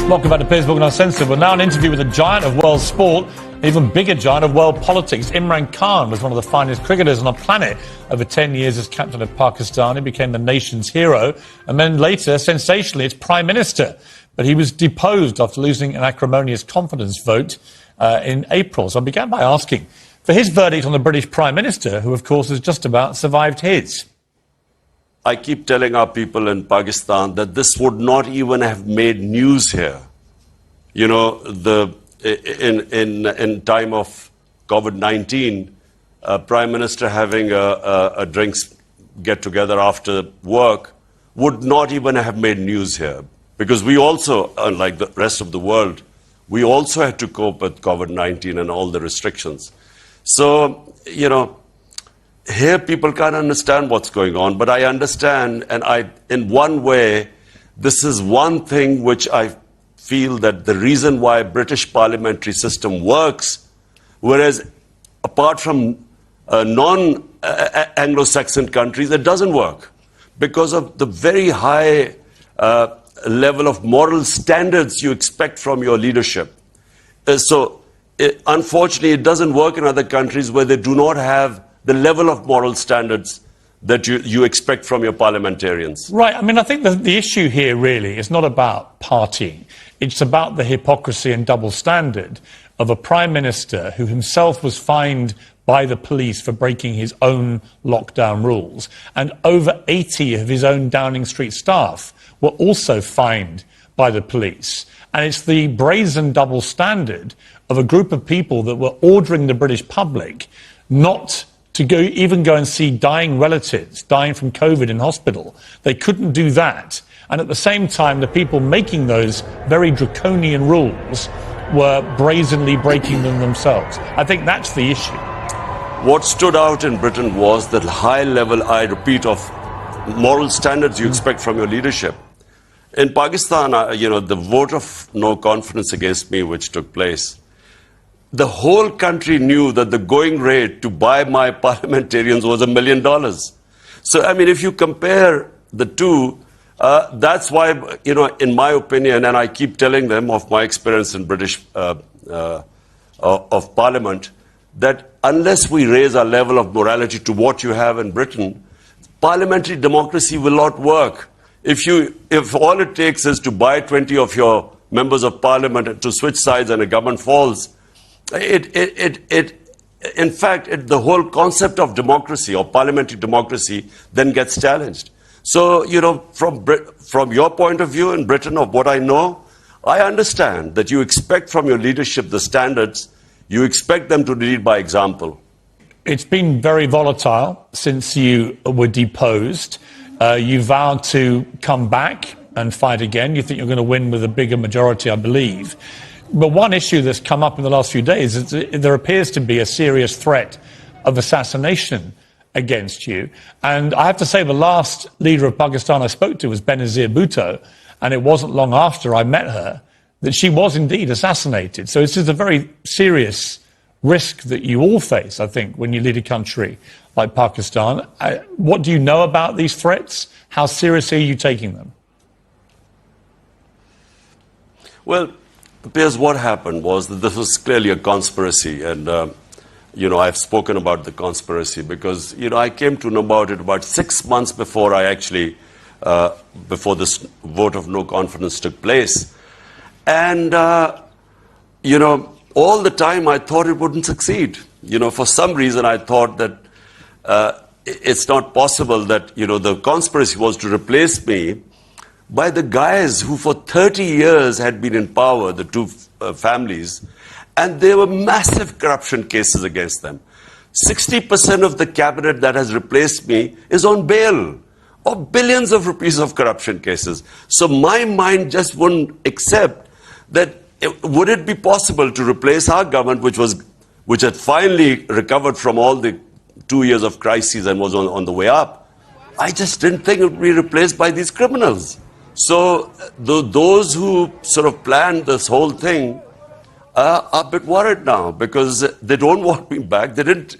Welcome back to Piers Morgan Uncensored. We're now an interview with a giant of world sport, an even bigger giant of world politics. Imran Khan was one of the finest cricketers on the planet. Over 10 years as captain of Pakistan, he became the nation's hero. And then later, sensationally, its prime minister. But he was deposed after losing an acrimonious confidence vote in April. So I began by asking for his verdict on the British Prime Minister, who, of course, has just about survived his. I keep telling our people in Pakistan that this would not even have made news here. You know, in time of COVID-19, Prime Minister having a drinks get-together after work would not even have made news here. Because we also, unlike the rest of the world, we also had to cope with COVID-19 and all the restrictions. So, you know, here people can't understand what's going on, but I understand, and in one way, this is one thing which I feel that the reason why British parliamentary system works, whereas apart from non-Anglo-Saxon countries, it doesn't work because of the very high level of moral standards you expect from your leadership. Unfortunately, it doesn't work in other countries where they do not have the level of moral standards that you expect from your parliamentarians. Right. I mean, I think the issue here really is not about partying. It's about the hypocrisy and double standard of a prime minister who himself was fined by the police for breaking his own lockdown rules. And over 80 of his own Downing Street staff were also fined by the police. And it's the brazen double standard of a group of people that were ordering the British public not to even go and see dying relatives, dying from COVID in hospital. They couldn't do that. And at the same time, the people making those very draconian rules were brazenly breaking them themselves. I think that's the issue. What stood out in Britain was the high level, I repeat, of moral standards you expect from your leadership. In Pakistan, you know, the vote of no confidence against me, which took place, the whole country knew that the going rate to buy my parliamentarians was $1 million. So, I mean, if you compare the two, that's why, you know, in my opinion, and I keep telling them of my experience in British of Parliament, that unless we raise our level of morality to what you have in Britain, parliamentary democracy will not work. If all it takes is to buy 20 of your members of parliament to switch sides and a government falls, in fact, the whole concept of democracy or parliamentary democracy then gets challenged. So, you know, from your point of view in Britain, of what I know, I understand that you expect from your leadership the standards, you expect them to lead by example. It's been very volatile since you were deposed. You vowed to come back and fight again. You think you're going to win with a bigger majority, I believe. But one issue that's come up in the last few days is that there appears to be a serious threat of assassination against you. And I have to say the last leader of Pakistan I spoke to was Benazir Bhutto, and it wasn't long after I met her that she was indeed assassinated. So this is a very serious risk that you all face, I think, when you lead a country like Pakistan. What do you know about these threats? How seriously are you taking them? Well, Piers, what happened was that this was clearly a conspiracy, and you know, I've spoken about the conspiracy because, you know, I came to know about it about 6 months before I actually, before this vote of no confidence took place. And, you know, all the time I thought it wouldn't succeed. You know, for some reason I thought that it's not possible that, you know, the conspiracy was to replace me by the guys who for 30 years had been in power, the two families, and there were massive corruption cases against them. 60% of the cabinet that has replaced me is on bail of billions of rupees of corruption cases. So my mind just wouldn't accept that. Would it be possible to replace our government, which had finally recovered from all the 2 years of crises and was on the way up? I just didn't think it would be replaced by these criminals. So those who sort of planned this whole thing are a bit worried now because they don't want me back. They didn't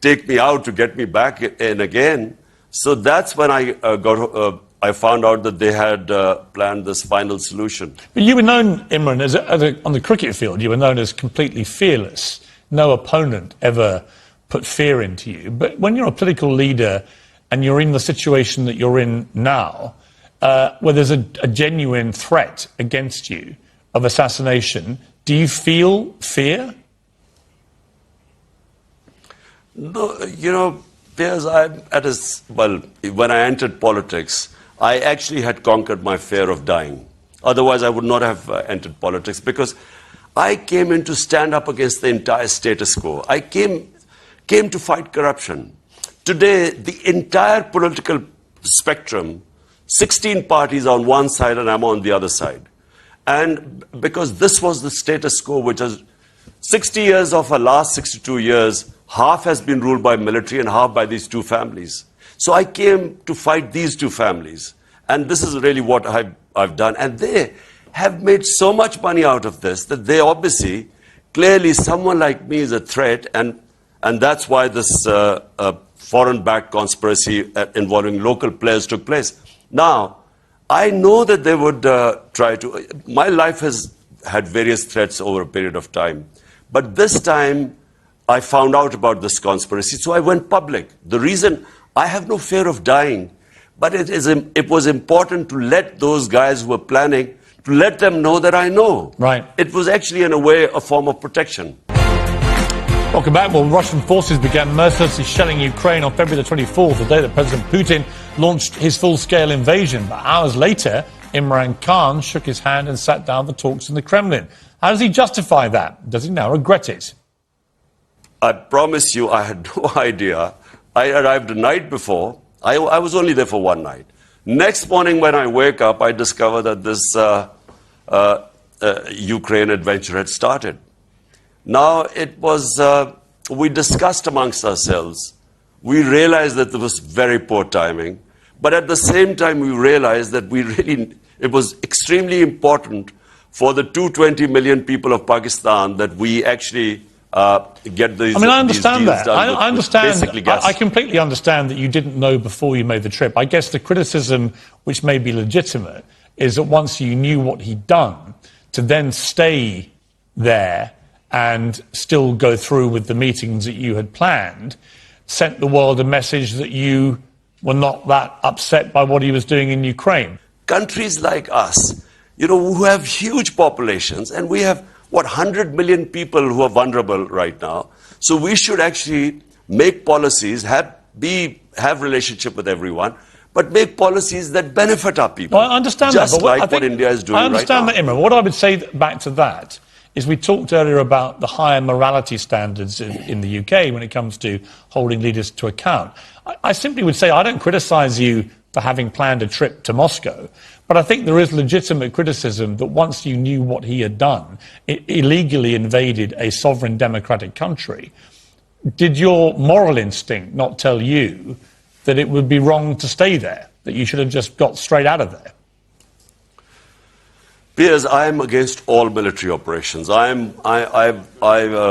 take me out to get me back in again. So that's when I got I found out that they had planned this final solution. But you were known, Imran, on the cricket field, you were known as completely fearless. No opponent ever put fear into you. But when you're a political leader and you're in the situation that you're in now, where there's a genuine threat against you of assassination, do you feel fear? No, you know, Piers, when I entered politics, I actually had conquered my fear of dying. Otherwise, I would not have entered politics, because I came in to stand up against the entire status quo. I came to fight corruption. Today, the entire political spectrum, 16 parties on one side and I'm on the other side. And because this was the status quo, which is 60 years of our last 62 years, half has been ruled by military and half by these two families. So I came to fight these two families. And this is really what I've done. And they have made so much money out of this that they obviously, clearly someone like me is a threat. And that's why this foreign-backed conspiracy involving local players took place. Now, I know that they would try to... My life has had various threats over a period of time. But this time, I found out about this conspiracy, so I went public. The reason, I have no fear of dying, but it was important to let those guys who were planning, to let them know that I know. Right. It was actually, in a way, a form of protection. Welcome back. Well, Russian forces began mercilessly shelling Ukraine on February the 24th, the day that President Putin launched his full-scale invasion. But hours later, Imran Khan shook his hand and sat down for talks in the Kremlin. How does he justify that? Does he now regret it? I promise you, I had no idea. I arrived the night before. I was only there for one night. Next morning when I wake up, I discover that this Ukraine adventure had started. Now, it was, we discussed amongst ourselves. We realized that there was very poor timing. But at the same time, we realized that it was extremely important for the 220 million people of Pakistan that we actually get these. I mean, I understand that. I understand. I completely understand that you didn't know before you made the trip. I guess the criticism, which may be legitimate, is that once you knew what he'd done, to then stay there and still go through with the meetings that you had planned, sent the world a message that you were not that upset by what he was doing in Ukraine. Countries like us, you know, who have huge populations, and we have, 100 million people who are vulnerable right now. So we should actually make policies, have relationship with everyone, but make policies that benefit our people. Well, I understand just that. But like what India is doing right now. I understand that, Imran. What I would say back to that is we talked earlier about the higher morality standards in the UK when it comes to holding leaders to account. I simply would say I don't criticise you for having planned a trip to Moscow, but I think there is legitimate criticism that once you knew what he had done, it illegally invaded a sovereign democratic country. Did your moral instinct not tell you that it would be wrong to stay there, that you should have just got straight out of there? Piers, I am against all military operations. I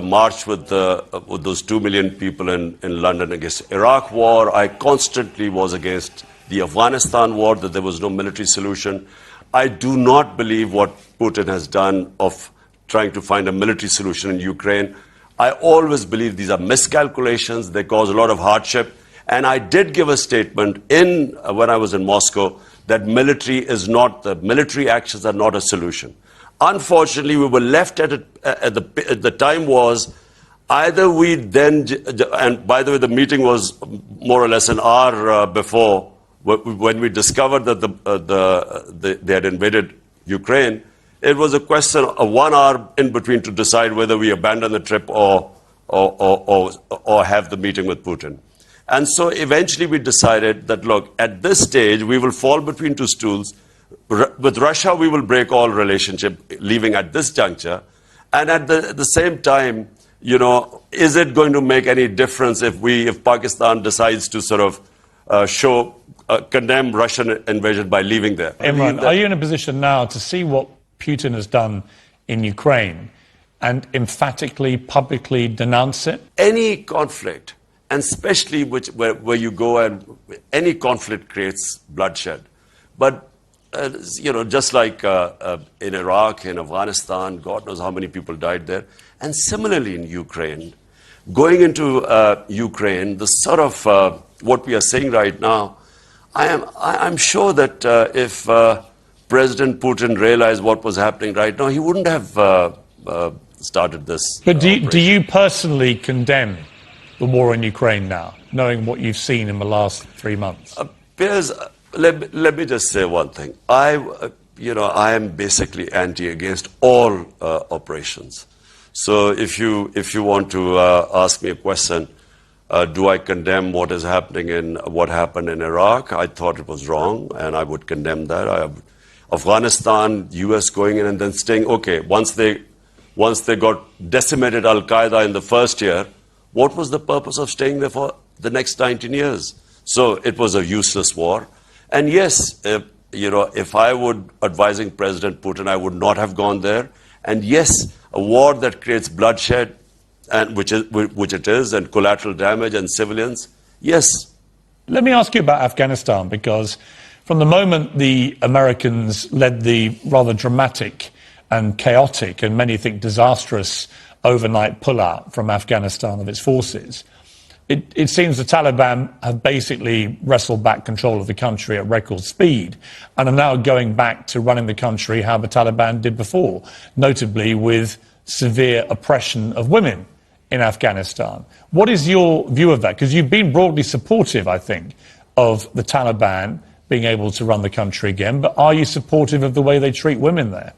marched with those 2 million people in London against Iraq war. I constantly was against the Afghanistan war, that there was no military solution. I do not believe what Putin has done of trying to find a military solution in Ukraine. I always believe these are miscalculations. They cause a lot of hardship. And I did give a statement when I was in Moscow that military actions are not a solution. Unfortunately, we were left at the time was either we then, and by the way, the meeting was more or less an hour before when we discovered that they had invaded Ukraine. It was a question of 1 hour in between to decide whether we abandon the trip or have the meeting with Putin. And so eventually we decided that, look, at this stage, we will fall between two stools. With Russia, we will break all relationship, leaving at this juncture. And at the same time, you know, is it going to make any difference if Pakistan decides to sort of condemn Russian invasion by leaving there? Imran, are you in a position now to see what Putin has done in Ukraine and emphatically, publicly denounce it? Any conflict, and especially where you go and any conflict creates bloodshed. But, just like in Iraq, in Afghanistan, God knows how many people died there. And similarly in Ukraine, going into Ukraine, the sort of what we are saying right now, I'm sure that if President Putin realized what was happening right now, he wouldn't have started this. But do you personally condemn the war in Ukraine now, knowing what you've seen in the last 3 months? Piers, let me just say one thing. I am basically against all operations. So if you want to ask me a question, do I condemn what is happening in what happened in Iraq? I thought it was wrong, and I would condemn that. Afghanistan, U.S. going in and then staying. Okay, once they got decimated Al-Qaeda in the first year, what was the purpose of staying there for the next 19 years? So it was a useless war. And yes, if I would advising President Putin, I would not have gone there. And yes, a war that creates bloodshed, and which it is, and collateral damage and civilians, yes. Let me ask you about Afghanistan, because from the moment the Americans led the rather dramatic and chaotic, and many think disastrous, overnight pullout from Afghanistan of its forces, it seems the Taliban have basically wrestled back control of the country at record speed and are now going back to running the country how the Taliban did before, notably with severe oppression of women in Afghanistan. What is your view of that? Because you've been broadly supportive, I think, of the Taliban being able to run the country again, but are you supportive of the way they treat women there?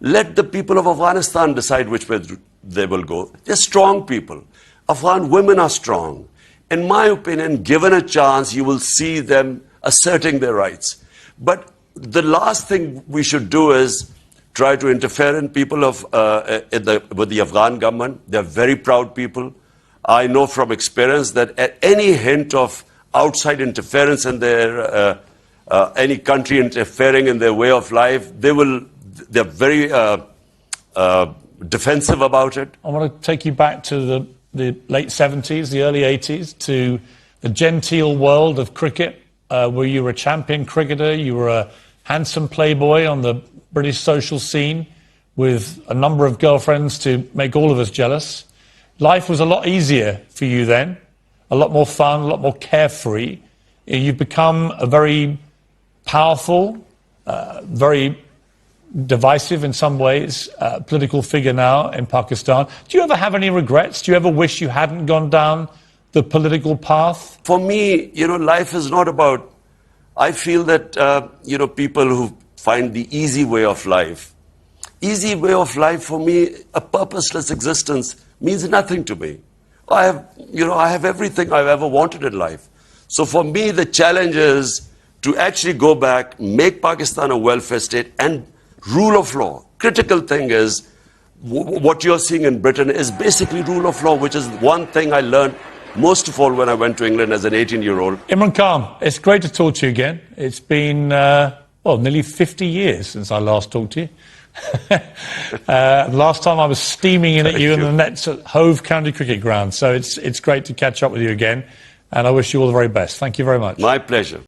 Let the people of Afghanistan decide which way they will go. They're strong people. Afghan women are strong. In my opinion, given a chance, you will see them asserting their rights. But the last thing we should do is try to interfere in people with the Afghan government. They're very proud people. I know from experience that at any hint of outside interference in their any country interfering in their way of life, they're very defensive about it. I want to take you back to the late 70s, the early 80s, to the genteel world of cricket, where you were a champion cricketer, you were a handsome playboy on the British social scene with a number of girlfriends to make all of us jealous. Life was a lot easier for you then, a lot more fun, a lot more carefree. You've become a very powerful, very divisive in some ways, political figure now in Pakistan. Do you ever have any regrets? Do you ever wish you hadn't gone down the political path? For me, life is not about... I feel that, people who find the easy way of life for me, a purposeless existence means nothing to me. I have everything I've ever wanted in life. So for me, the challenge is to actually go back, make Pakistan a welfare state, and rule of law. Critical thing is, what you're seeing in Britain is basically rule of law, which is one thing I learned most of all when I went to England as an 18-year-old. Imran Khan, it's great to talk to you again. It's been, nearly 50 years since I last talked to you. Last time I was steaming in at you in the nets at Hove County Cricket Ground. So it's great to catch up with you again. And I wish you all the very best. Thank you very much. My pleasure.